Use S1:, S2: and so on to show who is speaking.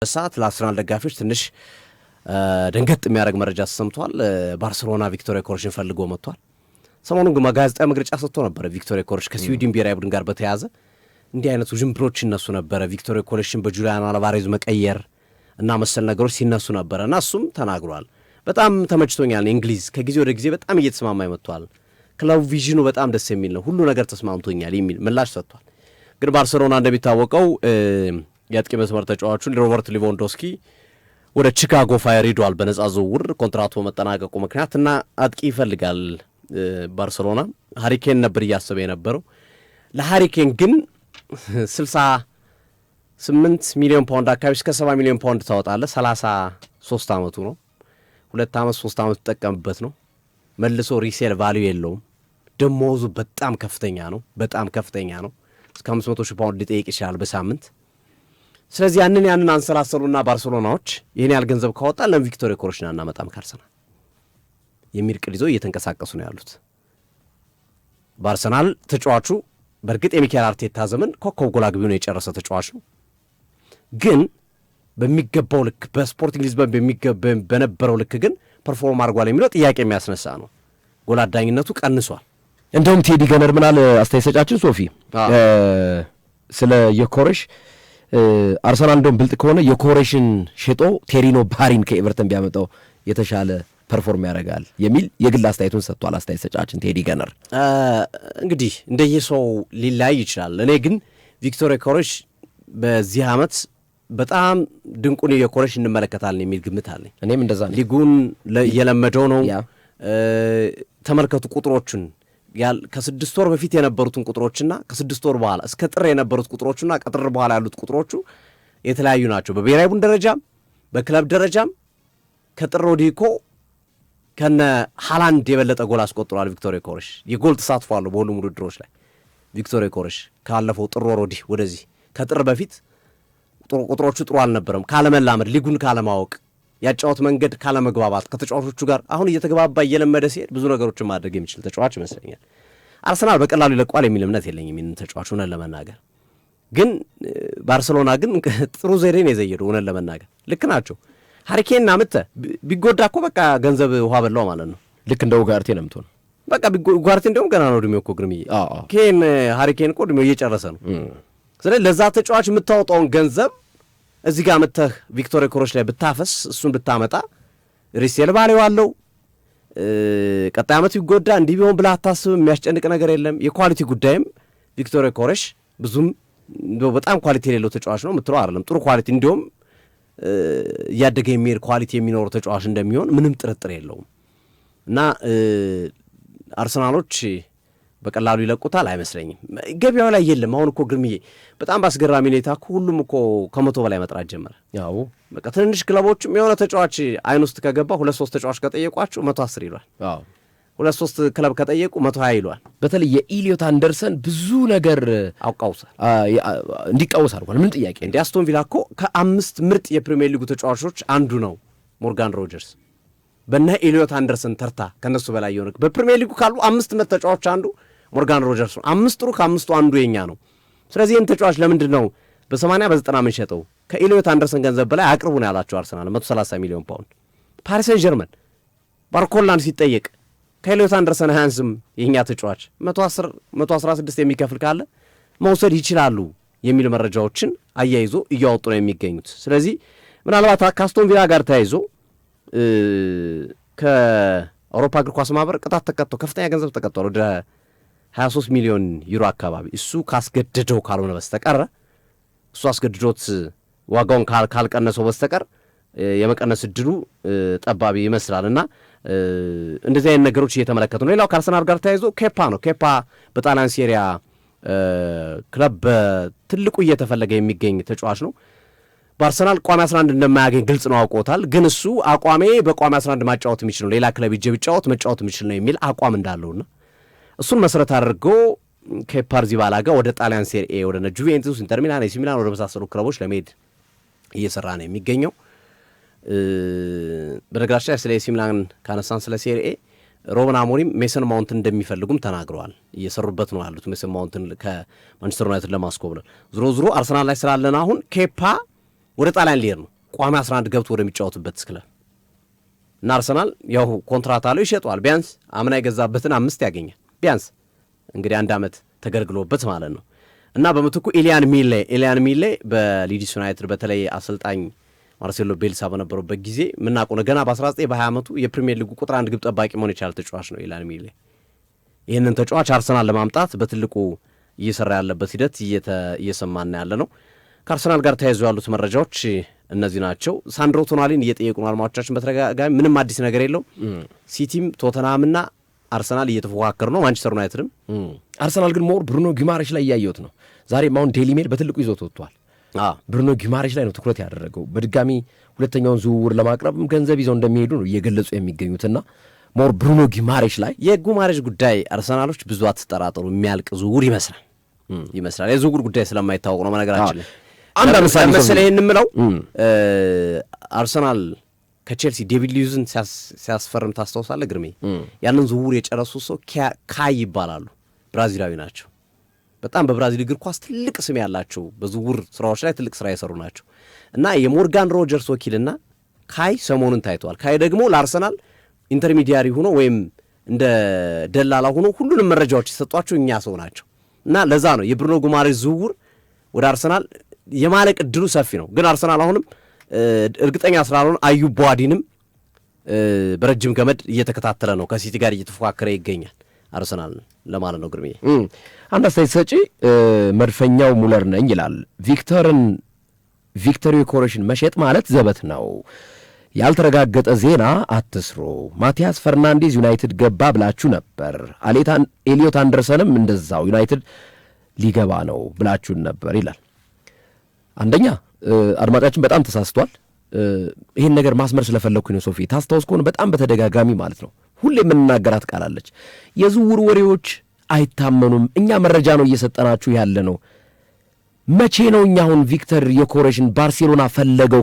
S1: ሰዓት ለአርሰናል ደጋፊዎች ትንሽ ደንገጥ የሚያደርግ መረጃ ተሰምቷል። ባርሴሎና ቪክቶሪያ ኮርሽን ፈልጎ መጥቷል። ሰሞኑን ግን ጋዜጣዊ መግለጫ ሰጥቶ ነበረ። ቪክቶሪያ ኮርሽ ከስዊድን ብሔራዊ ቡድን ጋር በተያያዘ እንዲህ አይነቱ ጅምብሮች ይነሱ ነበረ። ቪክቶሪያ ኮርሽን በጁሊያን አልቫሬዝ መቀየር እና መሰል ነገሮች ሲነሱ ነበረ እና እሱም ተናግሯል። በጣም ተመችቶኛል። እንግሊዝ ከጊዜ ወደ ጊዜ በጣም እየተስማማ መጥቷል። ክለቡ ቪዥኑ በጣም ደስ የሚል ነው። ሁሉ ነገር ተስማምቶኛል የሚል ምላሽ ሰጥቷል። ግን ባርሴሎና እንደሚታወቀው የአጥቂ መስመር ተጫዋቹን ሮበርት ሌቫንዶስኪ ወደ ቺካጎ ፋየር ሄዷል በነጻ ዝውውር ኮንትራቱ መጠናቀቁ ምክንያት እና አጥቂ ይፈልጋል ባርሴሎና። ሃሪኬን ነበር እያሰበ የነበረው። ለሃሪኬን ግን 68 ሚሊዮን ፓውንድ አካባቢ እስከ 70 ሚሊዮን ፓውንድ ታወጣለህ። 33 ዓመቱ ነው። 2 ዓመት 3 ዓመት ተጠቀምበት ነው። መልሶ ሪሴል ቫልዩ የለውም። ደሞዙ በጣም ከፍተኛ ነው። በጣም ከፍተኛ ነው። እስከ 500,000 ፓውንድ ሊጠይቅ ይችላል በሳምንት። ስለዚህ ያንን አንሰላሰሉና ባርሴሎናዎች ይህን ያህል ገንዘብ ካወጣ ለምን ቪክቶሪያ ኮርሽን አናመጣም ካርሰናል የሚል ቅድ ይዘው እየተንቀሳቀሱ ነው ያሉት። በአርሰናል ተጫዋቹ በእርግጥ የሚካኤል አርቴታ ዘመን ኮከብ ጎል አግቢውን የጨረሰ ተጫዋች ነው፣ ግን በሚገባው ልክ በስፖርቲንግ ሊዝበን በነበረው ልክ ግን ፐርፎርም አድርጓል የሚለው ጥያቄ የሚያስነሳ ነው። ጎል አዳኝነቱ ቀንሷል።
S2: እንደውም ቴዲ ገነር ምናል አስተያየት ሰጫችን ሶፊ ስለ የኮረሽ አርሰናል እንደውም ብልጥ ከሆነ የኮሬሽን ሸጦ ቴሪኖ ባሪን ከኤቨርተን ቢያመጣው የተሻለ ፐርፎርም ያደርጋል የሚል የግል አስተያየቱን ሰጥቷል። አስተያየት ሰጫችን ቴዲ ገነር
S1: እንግዲህ እንደየሰው ሊላይ ይችላል። እኔ ግን ቪክቶሪያ ኮሬሽ በዚህ ዓመት በጣም ድንቁን የኮሬሽ እንመለከታለን የሚል ግምት አለኝ።
S2: እኔም እንደዛ ነኝ።
S1: ሊጉን እየለመደው ነው። ተመልከቱ ቁጥሮቹን ከ6 ወር በፊት የነበሩትን ቁጥሮችና ከ6 ወር በኋላ እስከ ጥር የነበሩት ቁጥሮቹና ከጥር በኋላ ያሉት ቁጥሮቹ የተለያዩ ናቸው። በብሔራዊ ቡድን ደረጃም በክለብ ደረጃም ከጥር ወዲህ እኮ ከነ ሃላንድ የበለጠ ጎል አስቆጥሯል ቪክቶሪያ ኮርሽ። የጎል ተሳትፎ አለው በሁሉም ውድድሮች ላይ ቪክቶሪያ ኮርሽ ካለፈው ጥር ወር ወዲህ ወደዚህ። ከጥር በፊት ቁጥሮቹ ጥሩ አልነበረም። ካለመላመድ፣ ሊጉን ካለማወቅ፣ ያጫወት መንገድ ካለመግባባት ከተጫዋቾቹ ጋር አሁን እየተግባባ እየለመደ ሲሄድ ብዙ ነገሮችን ማድረግ የሚችል ተጫዋች ይመስለኛል። አርሰናል በቀላሉ ይለቋል የሚል እምነት የለኝም። ይህንን ተጫዋች ሆነን ለመናገር ግን ባርሴሎና ግን ጥሩ ዘዴን የዘየዱ ሆነን ለመናገር ልክ ናቸው። ሃሪኬን አምጥተህ ቢጎዳ እኮ በቃ ገንዘብ ውሃ በላው ማለት ነው።
S2: ልክ እንደ ኡጋርቴ ነው የምትሆነው። በቃ
S1: ኡጋርቴ እንደውም ገና ነው እድሜው እኮ ግርምዬ። ሃሪኬን እኮ እድሜው እየጨረሰ ነው። ስለዚህ ለዛ ተጫዋች የምታወጣውን ገንዘብ እዚህ ጋር መተህ ቪክቶሪያ ኮርሽ ላይ ብታፈስ እሱን ብታመጣ ሪሴል ቫልዩ አለው። ቀጣይ ዓመት ይጎዳ እንዲህ ቢሆን ብለህ አታስብም። የሚያስጨንቅ ነገር የለም። የኳሊቲ ጉዳይም ቪክቶሪያ ኮርሽ ብዙም በጣም ኳሊቲ የሌለው ተጫዋች ነው የምትለው አይደለም። ጥሩ ኳሊቲ እንዲሁም እያደገ የሚሄድ ኳሊቲ የሚኖረው ተጫዋች እንደሚሆን ምንም ጥርጥር የለውም እና አርሰናሎች በቀላሉ ይለቁታል አይመስለኝም። ገበያው ላይ የለም። አሁን እኮ ግርምዬ በጣም ባስገራሚ ሁኔታ ሁሉም እኮ 100 በላይ መጥራት ጀመረ።
S2: ያው
S1: በቃ ትንንሽ ክለቦችም የሆነ ተጫዋች አይን ውስጥ ከገባ 2-3 ተጫዋች ከጠየቋቸው 110 ይሏል። 2-3 ክለብ ከጠየቁ 120 ይሏል።
S2: በተለይ የኢሊዮት አንደርሰን ብዙ ነገር
S1: አውቃውሳል
S2: እንዲቃወስ አድርጓል። ምን ጥያቄ
S1: እንደ አስቶን ቪላ እኮ ከ5 ምርጥ የፕሪሚየር ሊጉ ተጫዋቾች አንዱ ነው ሞርጋን ሮጀርስ። በእነ ኢሊዮት አንደርሰን ተርታ ከነሱ በላይ የሆነ በፕሪሚየር ሊጉ ካሉ 5 ምርጥ ተጫዋቾች አንዱ ሞርጋን ሮጀርስ ነው። 5 ጥሩ ከ5ቱ አንዱ የኛ ነው። ስለዚህ ይህን ተጫዋች ለምንድን ነው በ80 በ90 ምን ሸጠው? ከኢሊዮት አንደርሰን ገንዘብ በላይ አቅርቡ ነው ያላቸው አርሰናል 130 ሚሊዮን ፓውንድ። ፓሪስ ሴን ጀርመን ባርኮላን ሲጠየቅ ከኢሊዮት አንደርሰን ሃንስም የኛ ተጫዋች 116 የሚከፍል ካለ መውሰድ ይችላሉ የሚል መረጃዎችን አያይዞ እያወጡ ነው የሚገኙት። ስለዚህ ምናልባት ከአስቶን ቪላ ጋር ተያይዞ ከአውሮፓ እግር ኳስ ማህበር ቅጣት ተቀጥቶ ከፍተኛ ገንዘብ ተቀጥቷል ወደ 23 ሚሊዮን ዩሮ አካባቢ። እሱ ካስገደደው ካልሆነ በስተቀር እሱ አስገድዶት ዋጋውን ካልቀነሰው በስተቀር የመቀነስ እድሉ ጠባቢ ይመስላል እና እንደዚህ አይነት ነገሮች እየተመለከቱ ነው። ሌላው ከአርሰናል ጋር ተያይዞ ኬፓ ነው። ኬፓ በጣሊያን ሴሪያ ክለብ በትልቁ እየተፈለገ የሚገኝ ተጫዋች ነው። በአርሰናል ቋሚ 11 እንደማያገኝ ግልጽ ነው፣ አውቆታል። ግን እሱ አቋሜ በቋሚ 11 ማጫወት የሚችል ነው፣ ሌላ ክለብ ይዤ ብጫወት መጫወት የሚችል ነው የሚል አቋም እንዳለውና እሱን መሰረት አድርጎ ኬፓ አሪዛባላጋ ወደ ጣሊያን ሴሪኤ ወደ ጁቬንቱስ፣ ኢንተር ሚላን፣ ኤሲ ሚላን ወደ መሳሰሉ ክለቦች ለመሄድ እየሰራ ነው የሚገኘው። በነገራችን ላይ ስለ ኤሲ ሚላን ካነሳን ስለ ሴሪኤ ሮበን አሞሪም ሜሰን ማውንትን እንደሚፈልጉም ተናግረዋል። እየሰሩበት ነው ያሉት ሜሰን ማውንትን ከማንቸስተር ዩናይትድ ለማስኮብለል። ዞሮ አርሰናል ላይ ስላለን አሁን ኬፓ ወደ ጣሊያን ሊሄድ ነው ቋሚ 11 ገብቶ ወደሚጫወትበት ክለብ እና አርሰናል ያው ኮንትራት አለው ይሸጠዋል። ቢያንስ አምና የገዛበትን 5 ያገኛል ቢያንስ እንግዲህ 1 ዓመት ተገልግሎበት ማለት ነው። እና በምትኩ ኤሊያን ሚሌ በሊድስ ዩናይትድ በተለይ አሰልጣኝ ማርሴሎ ቤልሳ በነበረበት ጊዜ ምናውቀው ነው። ገና በ19 በ20 ዓመቱ የፕሪሚየር ሊጉ ቁጥር 1 ግብ ጠባቂ መሆን የቻለ ተጫዋች ነው ኤሊያን ሚሌ። ይህንን ተጫዋች አርሰናል ለማምጣት በትልቁ እየሰራ ያለበት ሂደት እየሰማን ያለ ነው። ከአርሰናል ጋር ተያይዞ ያሉት መረጃዎች እነዚህ ናቸው። ሳንድሮ ቶናሊን እየጠየቁ ነው አድማጮቻችን በተደጋጋሚ። ምንም አዲስ ነገር የለው። ሲቲም ቶተንሃምና አርሰናል እየተፎካከሩ ነው። ማንቸስተር ዩናይትድም
S2: አርሰናል ግን ሞር ብሩኖ ጊማሬሽ ላይ እያየሁት ነው። ዛሬም አሁን ዴይሊ ሜል በትልቁ ይዞት ወጥቷል። ብሩኖ ጊማሬሽ ላይ ነው ትኩረት ያደረገው። በድጋሚ ሁለተኛውን ዝውውር ለማቅረብ ገንዘብ ይዘው እንደሚሄዱ ነው እየገለጹ የሚገኙትና ሞር ብሩኖ ጊማሬሽ ላይ
S1: የጉማሬሽ ጉዳይ አርሰናሎች ብዙ አትጠራጠሩ የሚያልቅ ዝውውር ይመስላል። የዝውውር ጉዳይ ስለማይታወቅ ነው ነገራችን። አንድ ምሳሌ ይህን የምለው አርሰናል ከቼልሲ ዴቪድ ሉዊዝን ሲያስፈርም ታስታውሳለህ ግርሜ? ያንን ዝውውር የጨረሱ ሰው ካይ ይባላሉ። ብራዚላዊ ናቸው። በጣም በብራዚል እግር ኳስ ትልቅ ስም ያላቸው በዝውውር ስራዎች ላይ ትልቅ ስራ የሰሩ ናቸው እና የሞርጋን ሮጀርስ ወኪልና ካይ ሰሞኑን ታይተዋል። ካይ ደግሞ ለአርሰናል ኢንተርሚዲያሪ ሆኖ ወይም እንደ ደላላ ሆኖ ሁሉንም መረጃዎች የሰጧቸው እኛ ሰው ናቸው እና ለዛ ነው የብሩኖ ጉማሬሽ ዝውውር ወደ አርሰናል የማለቅ እድሉ ሰፊ ነው። ግን አርሰናል አሁንም እርግጠኛ ስላልሆነ አዩብ ቧዲንም በረጅም ገመድ እየተከታተለ ነው። ከሲቲ ጋር እየተፎካከረ ይገኛል አርሰናል ለማለት ነው። ግርሜ
S2: አንድ አስተያየት ሰጪ መድፈኛው ሙለር ነኝ ይላል። ቪክተር ዮኬሬሽን መሸጥ ማለት ዘበት ነው። ያልተረጋገጠ ዜና አትስሩ። ማቲያስ ፈርናንዴዝ ዩናይትድ ገባ ብላችሁ ነበር። ኤሊዮት አንደርሰንም እንደዛው ዩናይትድ ሊገባ ነው ብላችሁን ነበር ይላል። አንደኛ አድማጫችን በጣም ተሳስቷል። ይህን ነገር ማስመር ስለፈለግኩኝ ነው። ሶፊ ታስታውስ ከሆነ በጣም በተደጋጋሚ ማለት ነው ሁሌ የምንናገራት ቃላለች። የዝውውር ወሬዎች አይታመኑም፣ እኛ መረጃ ነው እየሰጠናችሁ ያለ ነው። መቼ ነው እኛ አሁን ቪክተር ዮኬሬሽን ባርሴሎና ፈለገው